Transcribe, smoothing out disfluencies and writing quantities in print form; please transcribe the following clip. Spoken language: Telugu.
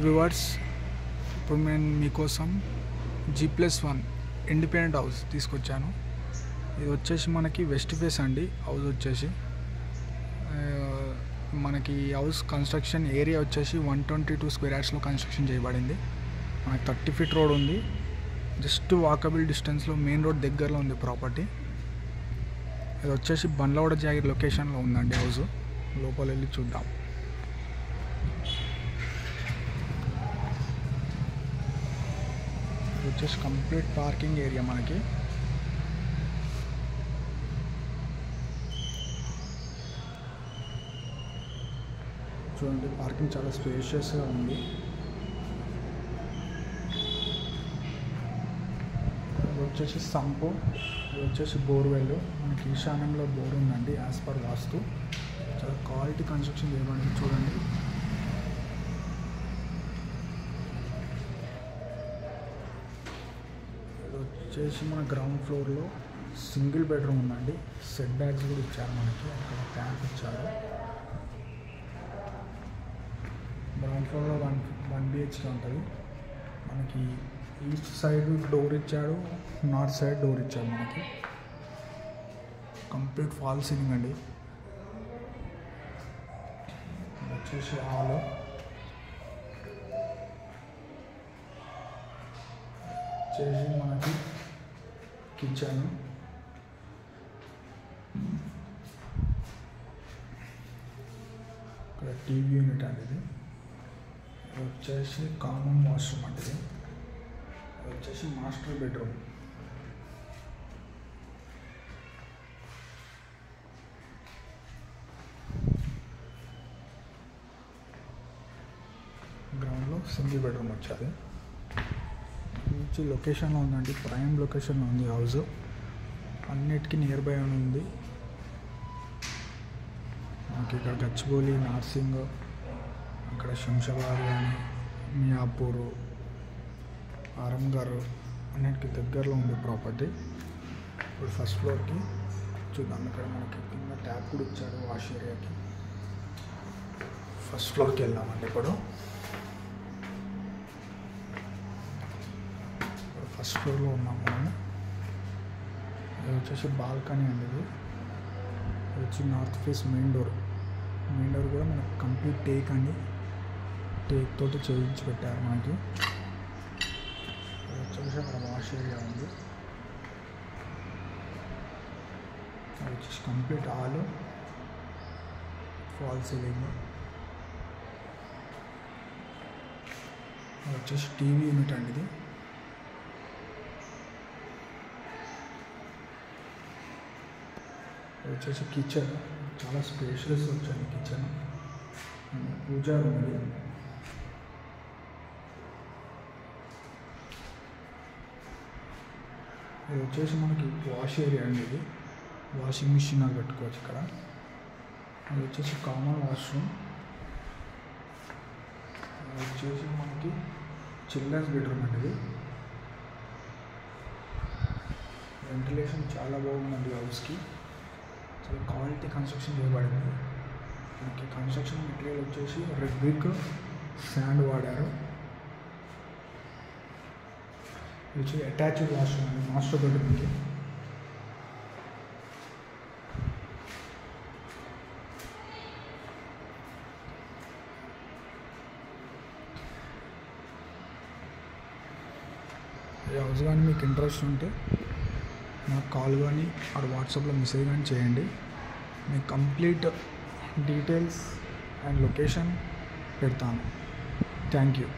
వ్యూవర్స్, ఇప్పుడు నేను మీకోసం G+1 ఇండిపెండెంట్ హౌస్ తీసుకొచ్చాను. ఇది వచ్చేసి మనకి వెస్ట్ ఫేస్ అండి. హౌస్ వచ్చేసి మనకి హౌస్ కన్స్ట్రక్షన్ ఏరియా వచ్చేసి 122 స్క్వేర్ యార్డ్స్లో కన్స్ట్రక్షన్ చేయబడింది. మనకి 30 ఫీట్ రోడ్ ఉంది. జస్ట్ వాకబుల్ డిస్టెన్స్లో మెయిన్ రోడ్ దగ్గరలో ఉంది ప్రాపర్టీ. ఇది వచ్చేసి బండ్లవాడ జాగిర్ లొకేషన్లో ఉందండి హౌస్. లోపల వెళ్ళి చూద్దాం. ఇది వచ్చేసి కంప్లీట్ పార్కింగ్ ఏరియా మనకి. చూడండి, పార్కింగ్ చాలా స్పేషియస్గా ఉంది. ఇది వచ్చేసి సంపు, ఇది వచ్చేసి బోర్వెల్. మనకి ఈశాన్యంలో బోర్ ఉందండి యాజ్ పర్ వాస్తు. చాలా క్వాలిటీ కన్స్ట్రక్షన్ చేయబడింది. చూడండి, ఇది వచ్చేసి మన గ్రౌండ్ ఫ్లోర్లో సింగిల్ బెడ్రూమ్ ఉందండి. సెట్ బ్యాగ్స్ కూడా ఇచ్చారు మనకి, అక్కడ ట్యాంక్ ఇచ్చారు. గ్రౌండ్ ఫ్లోర్లో 1 BHK ఉంటుంది. మనకి ఈస్ట్ సైడ్ డోర్ ఇచ్చాడు, నార్త్ సైడ్ డోర్ ఇచ్చాడు మనకి. కంప్లీట్ ఫాల్ సీలింగ్ అండి. వచ్చేసి హాల్, వచ్చేసి మనకి కిచెన్, ఇక్కడ టీవీ యూనిట్ అనేది. ఇది వచ్చేసి కామన్ వాష్రూమ్ అంటే. ఇది వచ్చేసి మాస్టర్ బెడ్రూమ్. గ్రౌండ్లో సింగిల్ బెడ్రూమ్ వచ్చేది. మంచి లొకేషన్లో ఉందండి, ప్రైమ్ లొకేషన్లో ఉంది హౌస్. అన్నిటికీ నియర్ బై ఉంది. మనకి ఇక్కడ గచ్చిబౌలి, నార్సింగ్, అక్కడ శంషాబాద్ కానీ మియాపూర్, ఆరంగర్ అన్నిటికీ దగ్గరలో ఉంది ప్రాపర్టీ. ఇప్పుడు ఫస్ట్ ఫ్లోర్కి చూద్దాం. ఇక్కడ మనకి కింద ట్యాప్ కూడా ఇచ్చాడు వాష్ ఏరియాకి. ఫస్ట్ ఫ్లోర్కి వెళ్దామండి. ఇప్పుడు ఫస్ట్ ఫ్లోర్లో ఉన్నాం మనము. ఇది వచ్చేసి బాల్కనీ అండి. ఇది వచ్చి north face main door. Main door కూడా మనకి కంప్లీట్ టేక్ అండి. టేక్ తోటి చేయించి పెట్టారు మనకి. వచ్చేసి అక్కడ వాష్ ఏరియా ఉంది. అది వచ్చేసి కంప్లీట్ హాల్, ఫాల్ సీలింగ్. అది వచ్చేసి టీవీ యూనిట్ అండి. ఇది వచ్చేసి కిచెన్, చాలా స్పేషియస్ వచ్చాయి కిచెన్. పూజా రూమ్ ఇది. ఇది వచ్చేసి మనకి వాష్ ఏరియా అండి. ఇది వాషింగ్ మిషన్ అది పెట్టుకోవచ్చు ఇక్కడ. అది వచ్చేసి కామన్ వాష్రూమ్. అది వచ్చేసి మనకి చిల్డ్రన్స్ బెడ్రూమ్ అండి. ఇది వెంటిలేషన్ చాలా బాగుందండి హౌస్కి. చాలా క్వాలిటీ కన్స్ట్రక్షన్ చేయబడింది. మనకి కన్స్ట్రక్షన్ మెటీరియల్ వచ్చేసి రెడ్ బ్రిక్, శాండ్ వాడారు. ఇది వచ్చి అటాచ్డ్ వాష్రూమ్ అండి మాస్టర్ బెడ్రూమ్కి. ఈ హౌస్ కానీ మీకు ఇంట్రెస్ట్ ఉంటే నాకు కాల్ కానీ ఆడ వాట్సాప్లో మెసేజ్ కానీ చేయండి. మీకు కంప్లీట్ డీటెయిల్స్ అండ్ లొకేషన్ పెడతాను. Thank you.